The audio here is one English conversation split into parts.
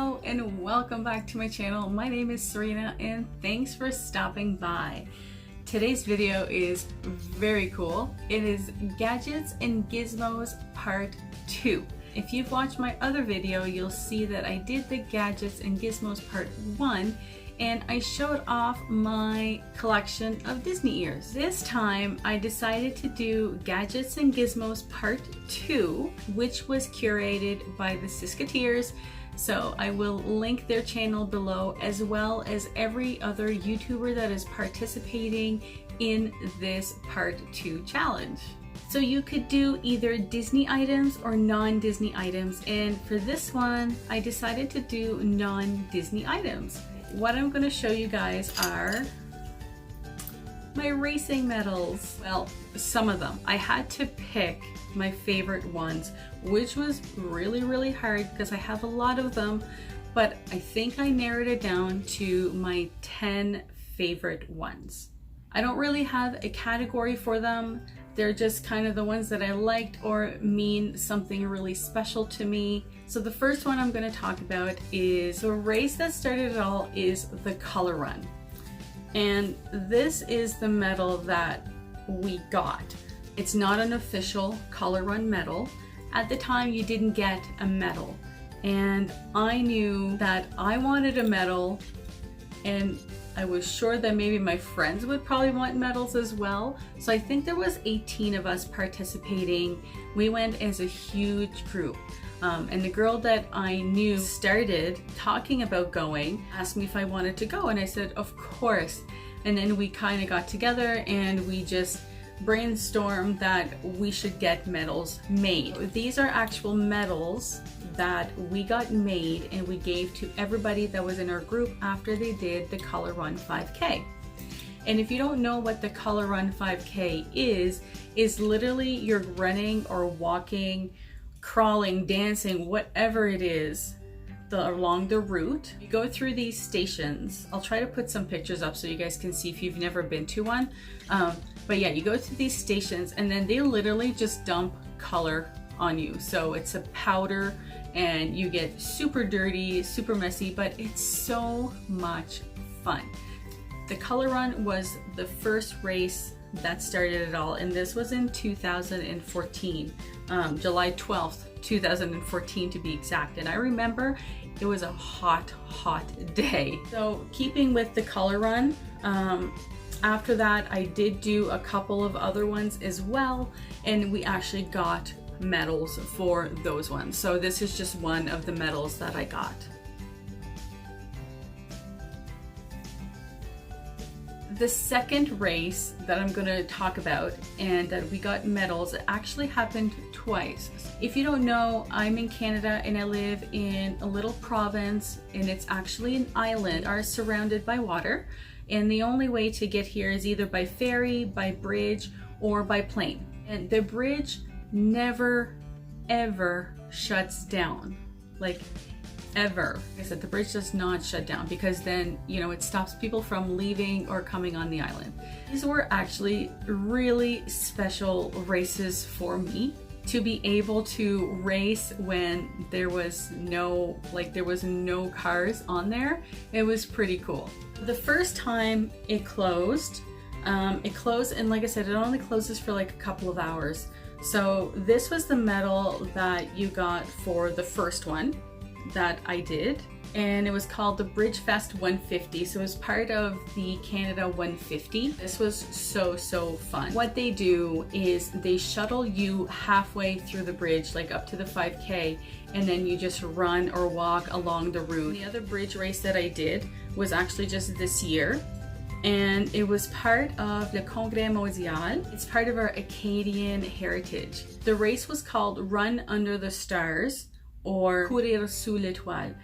Hello and welcome back to my channel. My name is Serena and thanks for stopping by. Today's video is very cool. It is Gadgets and Gizmos Part 2. If you've watched my other video, you'll see that I did the Gadgets and Gizmos Part 1 and I showed off my collection of Disney ears. This time I decided to do Gadgets and Gizmos Part 2, which was curated by the SisketEars. So I will link their channel below, as well as every other YouTuber that is participating in this Part 2 challenge. So you could do either Disney items or non-Disney items, and for this one I decided to do non-Disney items. What I'm going to show you guys are my racing medals. Well, some of them. I had to pick my favorite ones, which was really hard because I have a lot of them, but I think I narrowed it down to my 10 favorite ones. I don't really have a category for them. They're just kind of the ones that I liked or mean something really special to me. So the first one I'm going to talk about is the race that started it all, is the color run. And this is the medal that we got. It's not an official color run medal. At the time you didn't get a medal. And I knew that I wanted a medal, and I was sure that maybe my friends would probably want medals as well. So I think there was 18 of us participating. We went as a huge group. And the girl that I knew started talking about going, asked me if I wanted to go, and I said, of course. And then we kind of got together and we just brainstormed that we should get medals made. These are actual medals that we got made and we gave to everybody that was in our group after they did the Color Run 5K. And if you don't know what the Color Run 5K is literally you're running or walking, crawling, dancing, whatever it is, along the route. You go through these stations. I'll try to put some pictures up so you guys can see if you've never been to one. But yeah, you go through these stations and then they literally just dump color on you. So it's a powder and you get super dirty, super messy, but it's so much fun. The Color Run was the first race that started it all, and this was in 2014, July 12th, 2014 to be exact. And I remember it was a hot day. So keeping with the Color Run, after that I did do a couple of other ones as well, and we actually got medals for those ones. So this is just one of the medals that I got. The second race that I'm going to talk about and that we got medals, it actually happened twice. If you don't know, I'm in Canada and I live in a little province, and it's actually an island. We are surrounded by water, and the only way to get here is either by ferry, by bridge, or by plane. And the bridge never ever shuts down, like ever. Like I said, the bridge does not shut down, because then, you know, it stops people from leaving or coming on the island. These were actually really special races for me, to be able to race when there was no cars on there. It was pretty cool. The first time it closed, and like I said, it only closes for like a couple of hours. So this was the medal that you got for the first one that I did, and it was called the Bridge Fest 150. So it was part of the Canada 150. This was so fun. What they do is they shuttle you halfway through the bridge, like up to the 5K, and then you just run or walk along the route. The other bridge race that I did was actually just this year, and it was part of the Congrès Mondial. It's part of our Acadian heritage. The race was called Run Under the Stars, or Courir sous l'étoile.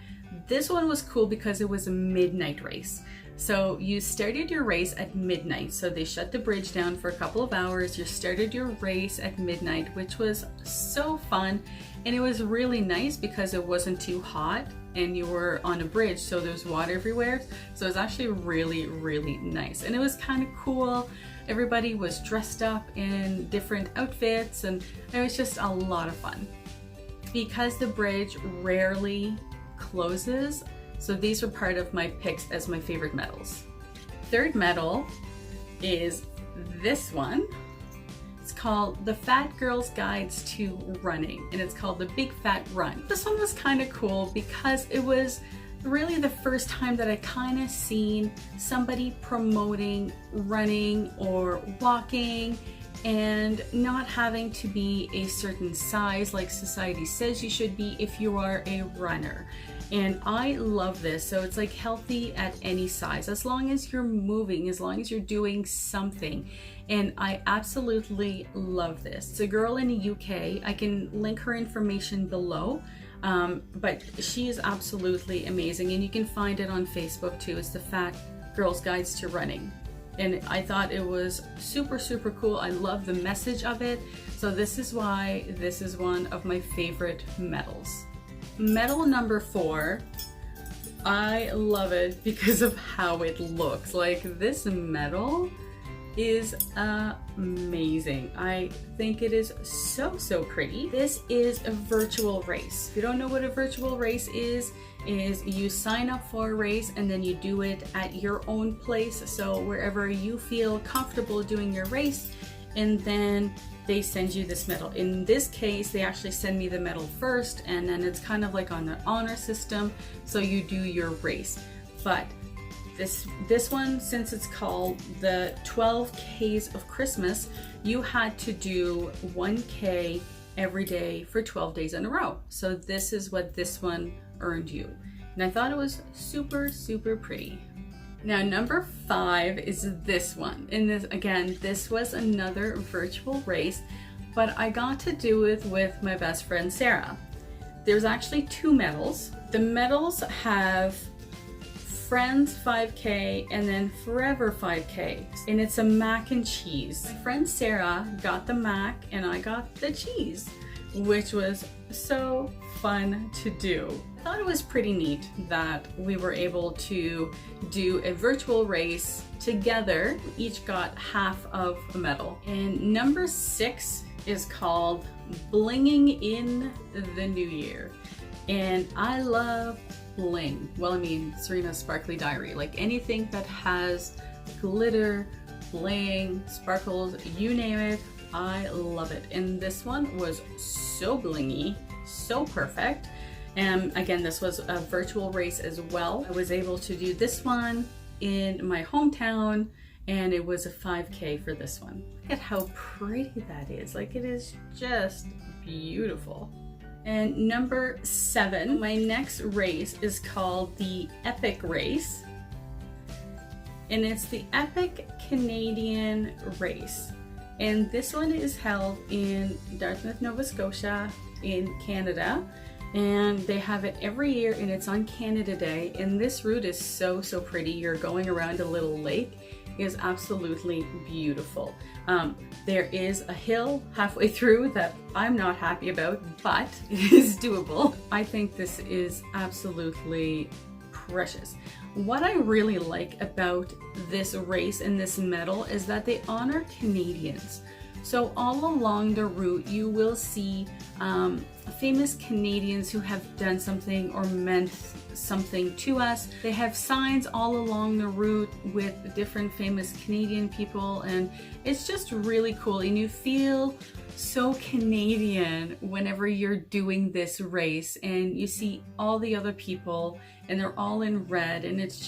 This one was cool because it was a midnight race. So you started your race at midnight. So they shut the bridge down for a couple of hours. You started your race at midnight, which was so fun. And it was really nice because it wasn't too hot and you were on a bridge, so there's water everywhere. So it was actually really nice. And it was kind of cool. Everybody was dressed up in different outfits and it was just a lot of fun. Because the bridge rarely closes. So these were part of my picks as my favorite medals. Third medal is this one. It's called The Fat Girl's Guides to Running, and it's called the Big Fat Run. This one was kind of cool because it was really the first time that I kind of seen somebody promoting running or walking and not having to be a certain size like society says you should be if you are a runner. And I love this. So it's like healthy at any size, as long as you're moving, as long as you're doing something. And I absolutely love this. It's a girl in the UK. I can link her information below. But she is absolutely amazing, and you can find it on Facebook too. It's the Fat Girl's Guides to Running. And I thought it was super, super cool. I love the message of it. So this is why this is one of my favorite medals. Medal number 4, I love it because of how it looks. Like, this medal is amazing. I think it is so, so pretty. This is a virtual race. If you don't know what a virtual race is you sign up for a race and then you do it at your own place. So wherever you feel comfortable doing your race, and then they send you this medal. In this case, they actually send me the medal first, and then it's kind of like on the honor system. So you do your race. But this one, since it's called the 12 Ks of Christmas, you had to do 1K every day for 12 days in a row. So this is what this one earned you. And I thought it was super, super pretty. Now, number 5 is this one. And this, again, this was another virtual race, but I got to do it with my best friend, Sarah. There's actually 2 medals. The medals have Friends 5K and then Forever 5K, and it's a mac and cheese. My friend Sarah got the mac and I got the cheese, which was so fun to do. I thought it was pretty neat that we were able to do a virtual race together. We each got half of a medal. And number 6 is called Blinging in the New Year. And I love bling. Well, I mean, Serena's Sparkly Diary. Like, anything that has glitter, bling, sparkles, you name it, I love it. And this one was so blingy, so perfect. And again, this was a virtual race as well. I was able to do this one in my hometown, and it was a 5K for this one. Look at how pretty that is. Like, it is just beautiful. And number 7, my next race is called the Epic Race. And it's the Epic Canadian Race. And this one is held in Dartmouth, Nova Scotia in Canada. And they have it every year, and it's on Canada Day. And this route is so, so pretty. You're going around a little lake. It is absolutely beautiful. There is a hill halfway through that I'm not happy about, but it is doable. I think this is absolutely precious. What I really like about this race and this medal is that they honor Canadians. So all along the route, you will see famous Canadians who have done something or meant something to us. They have signs all along the route with different famous Canadian people, and it's just really cool. And you feel so Canadian whenever you're doing this race, and you see all the other people and they're all in red, and it's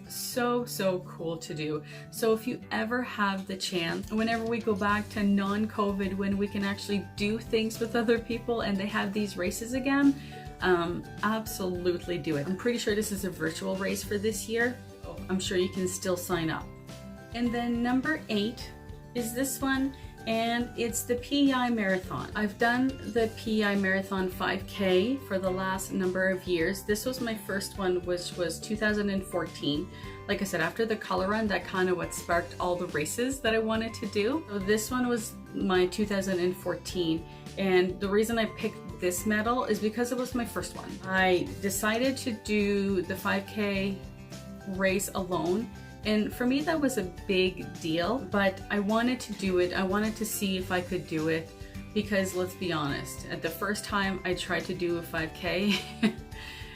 so, so cool to do. So if you ever have the chance, whenever we go back to non-COVID, when we can actually do things with other people and they have these races again, absolutely do it. I'm pretty sure this is a virtual race for this year. I'm sure you can still sign up. And then number 8 is this one, and it's the PEI Marathon. I've done the PEI Marathon 5K for the last number of years. This was my first one, which was 2014. Like I said, after the color run, that kind of what sparked all the races that I wanted to do. So this one was my 2014, and the reason I picked this medal is because it was my first one. I decided to do the 5K race alone, and for me that was a big deal, but I wanted to do it. I wanted to see if I could do it, because let's be honest, at the first time I tried to do a 5K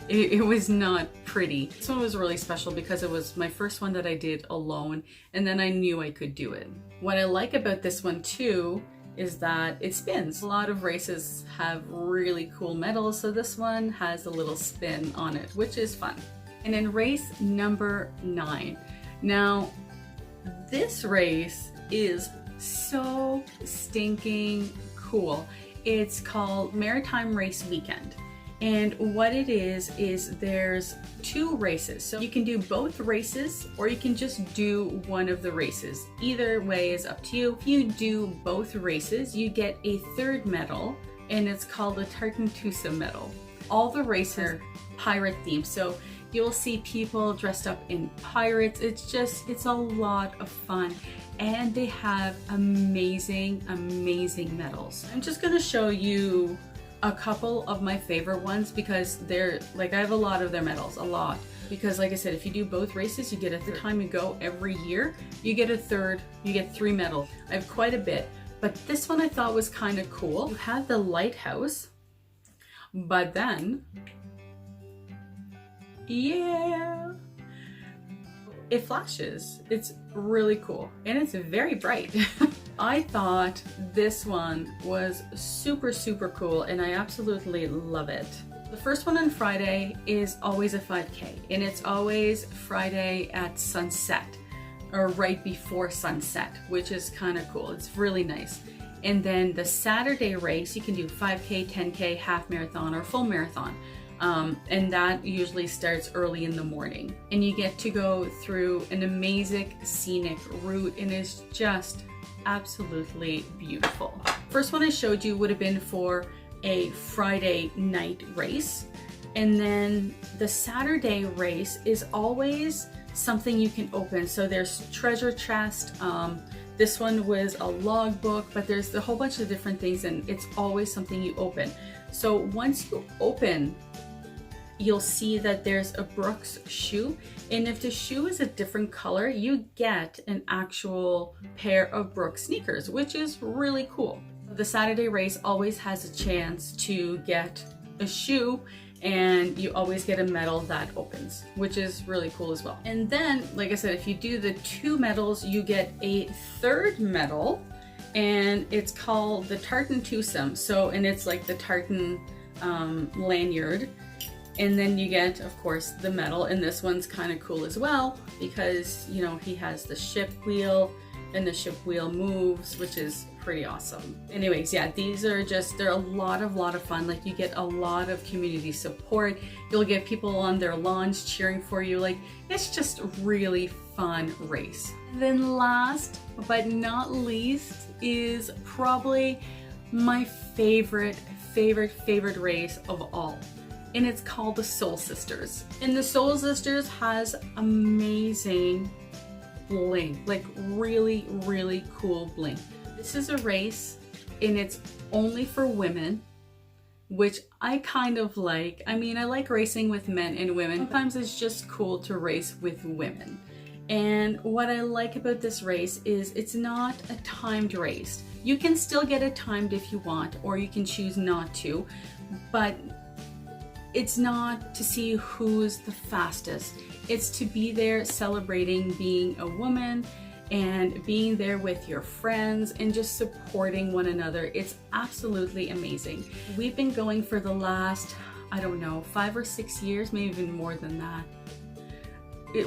it was not pretty. This one was really special because it was my first one that I did alone, and then I knew I could do it. What I like about this one too is that it spins. A lot of races have really cool medals, so this one has a little spin on it, which is fun. And in race number 9. Now, this race is so stinking cool. It's called Maritime Race Weekend. And what it is there's 2 races. So you can do both races or you can just do one of the races. Either way is up to you. If you do both races, you get a 3rd medal, and it's called a Tartantusa medal. All the races are pirate themed. So you'll see people dressed up in pirates. It's a lot of fun. And they have amazing, amazing medals. I'm just gonna show you a couple of my favorite ones because they're like, I have a lot of their medals, a lot. Because like I said, if you do both races, you get a 3rd time you go every year, you get a 3rd, you get 3 medals. I have quite a bit, but this one I thought was kind of cool. You have the lighthouse, but then, yeah, it flashes. It's really cool and it's very bright. I thought this one was super, super cool and I absolutely love it. The first one on Friday is always a 5K, and it's always Friday at sunset or right before sunset, which is kind of cool. It's really nice. And then the Saturday race, you can do 5K, 10K, half marathon or full marathon. And that usually starts early in the morning. And you get to go through an amazing scenic route, and it's just absolutely beautiful. First one I showed you would have been for a Friday night race, and then the Saturday race is always something you can open. So there's treasure chest, this one was a logbook, but there's a whole bunch of different things, and it's always something you open. So once you open, you'll see that there's a Brooks shoe, and if the shoe is a different color, you get an actual pair of Brooks sneakers, which is really cool. The Saturday race always has a chance to get a shoe, and you always get a medal that opens, which is really cool as well. And then, like I said, if you do the 2 medals, you get a 3rd medal, and it's called the Tartantusum. So, and it's like the tartan lanyard. And then you get, of course, the medal, and this one's kind of cool as well because, you know, he has the ship wheel and the ship wheel moves, which is pretty awesome. Anyways, yeah, these are just, they're a lot of fun. Like, you get a lot of community support. You'll get people on their lawns cheering for you. Like, it's just a really fun race. And then last but not least is probably my favorite race of all. And it's called the Soul Sisters. And the Soul Sisters has amazing bling, like really, really cool bling. This is a race and it's only for women, which I kind of like. I mean, I like racing with men and women. Sometimes it's just cool to race with women. And what I like about this race is it's not a timed race. You can still get it timed if you want, or you can choose not to, but it's not to see who's the fastest. It's to be there celebrating being a woman and being there with your friends and just supporting one another. It's absolutely amazing. We've been going for the last, I don't know, 5 or 6 years, maybe even more than that.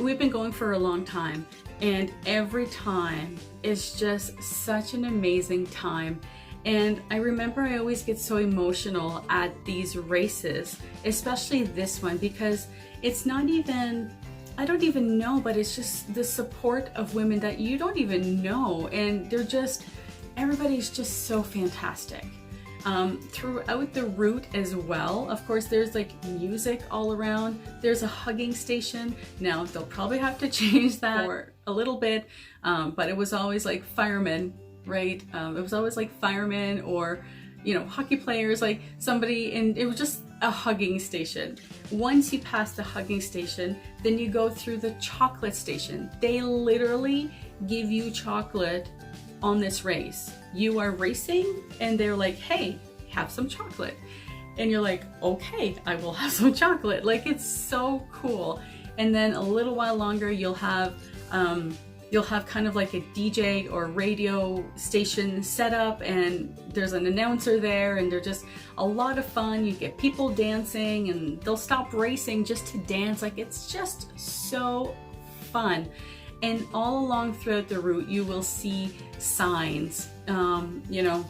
We've been going for a long time, and every time it's just such an amazing time. And I remember I always get so emotional at these races, especially this one, because it's not even, I don't even know, but it's just the support of women that you don't even know. And they're just, everybody's just so fantastic. Throughout the route as well, of course, there's like music all around. There's a hugging station. Now, they'll probably have to change that for a little bit, but it was always like firemen, right? It was always like firemen or, you know, hockey players, like somebody, and it was just a hugging station. Once you pass the hugging station, then you go through the chocolate station. They literally give you chocolate on this race. You are racing and they're like, hey, have some chocolate. and you're like, okay, I will have some chocolate. Like, it's so cool. And then a little while longer, you'll have kind of like a DJ or radio station set up, and there's an announcer there, and they're just a lot of fun. You get people dancing, and they'll stop racing just to dance. Like, it's just so fun. And all along throughout the route, you will see signs, you know,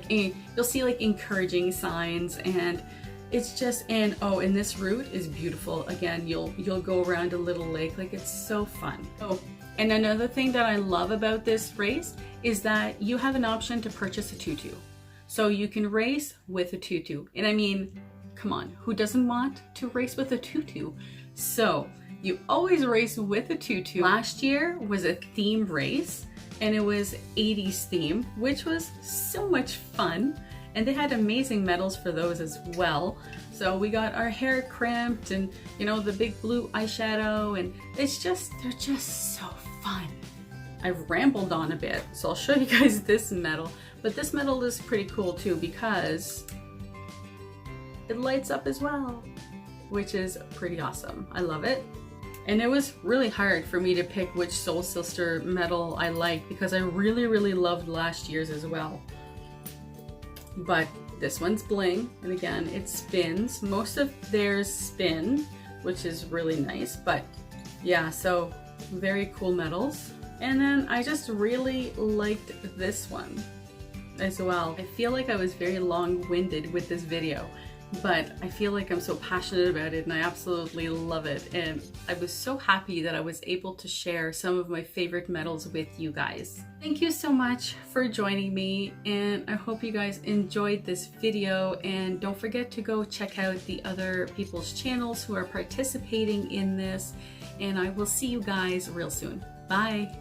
you'll see like encouraging signs, and it's just, and oh, and this route is beautiful. Again, you'll go around a little lake. Like, it's so fun. Oh, and another thing that I love about this race is that you have an option to purchase a tutu. So you can race with a tutu. And I mean, come on, who doesn't want to race with a tutu? So you always race with a tutu. Last year was a theme race, and it was 80s theme, which was so much fun. And they had amazing medals for those as well. So we got our hair crimped, and you know, the big blue eyeshadow, and it's just, they're just so fun. I've rambled on a bit, so I'll show you guys this medal. But this medal is pretty cool too, because it lights up as well, which is pretty awesome. I love it. And it was really hard for me to pick which Soul Sister medal I liked, because I really loved last year's as well. But this one's bling, and again, it spins. Most of theirs spin, which is really nice. But yeah, so very cool medals. And then I just really liked this one as well. I feel like I was very long-winded with this video, but I feel like I'm so passionate about it, and I absolutely love it. And I was so happy that I was able to share some of my favorite medals with you guys. Thank you so much for joining me, and I hope you guys enjoyed this video. And don't forget to go check out the other people's channels who are participating in this, and I will see you guys real soon. Bye!